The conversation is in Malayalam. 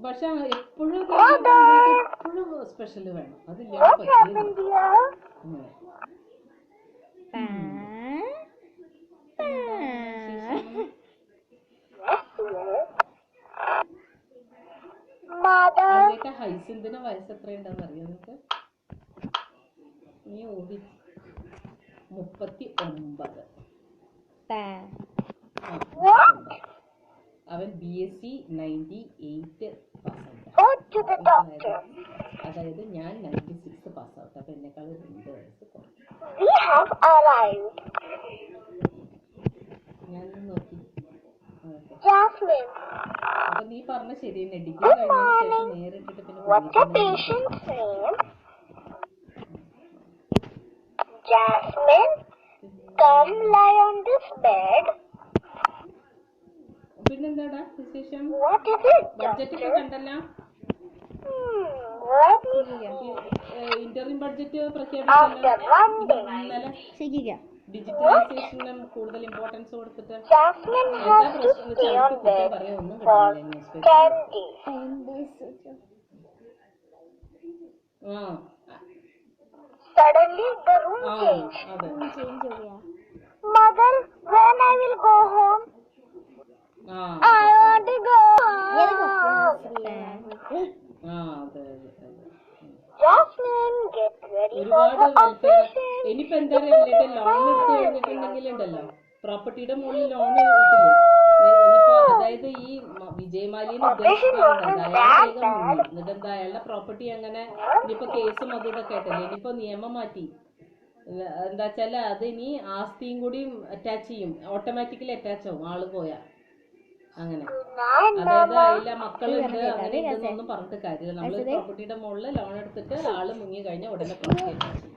പക്ഷെ എപ്പോഴും എപ്പോഴും സ്പെഷ്യല് വേണം. അതില്ലാതെ പറ്റില്ല. അതിലേക്ക് ഹൈസിന്തിന് വയസ്സ് എത്രയുണ്ടെന്ന് അറിയാം നിങ്ങൾക്ക്? നീ ഓടി 39. അവൻ BSc 98 പാസ്സായിട്ട്, അതായത് ഞാൻ 96 പാസ്സാവട്ടെ. അപ്പൊ എന്നെക്കാൾ 2 വയസ്സ് കുറഞ്ഞു. ഞാൻ നോക്കി. അപ്പൊ നീ പറഞ്ഞ ശരി തന്നെ. ഡിഗ്രി കഴിഞ്ഞതിന് ശേഷം നേരിട്ടിട്ട് പിന്നെ പിന്നെന്താടാ വിശേഷം? ബഡ്ജറ്റ് ഒക്കെ കണ്ടല്ലോ. ഇന്റർവ്യൂ ബഡ്ജറ്റ് പ്രഖ്യാപിച്ചല്ലോ ഇന്നലെ. ഡിജിറ്റലൈസേഷനും കൂടുതൽ ഇമ്പോർട്ടൻസ് കൊടുത്തിട്ട് എന്താ പ്രശ്നം പറയാ? ഒന്നും കിട്ടില്ല news paper. Suddenly the room changed. Mother, when I will go home? I want to go home. Jasmine, get ready for the operation. ഇനിയിപ്പോ എന്താ പറയുക, ലോൺ എടുത്ത് കഴിഞ്ഞിട്ടുണ്ടെങ്കിലുണ്ടല്ലോ, പ്രോപ്പർട്ടിയുടെ മുകളിൽ ലോൺ കിട്ടില്ലേ ഇനിയിപ്പോ. അതായത് ഈ വിജയമാലിനെ എന്നിട്ട് എന്താ അയാളുടെ പ്രോപ്പർട്ടി അങ്ങനെ ഇനിയിപ്പോ കേസും അതും ഇതൊക്കെ ആയിട്ടല്ലേ. ഇനിയിപ്പോ നിയമം മാറ്റി എന്താ വെച്ചാല് അത് ഇനി ആസ്തിയും കൂടി അറ്റാച്ച് ചെയ്യും, ഓട്ടോമാറ്റിക്കലി അറ്റാച്ച് ആവും ആള് പോയാ. അങ്ങനെ അതായത് അതിലെ മക്കളുണ്ട് അങ്ങനെ ഇതൊന്നും പറഞ്ഞിട്ട് കാര്യമില്ല. നമ്മള് പ്രോപ്പർട്ടിയുടെ മുകളിൽ ലോൺ എടുത്തിട്ട് ആള് മുങ്ങി കഴിഞ്ഞാൽ ഉടനെ പ്രോപ്പർട്ടി അറ്റാച്ച് ചെയ്യും.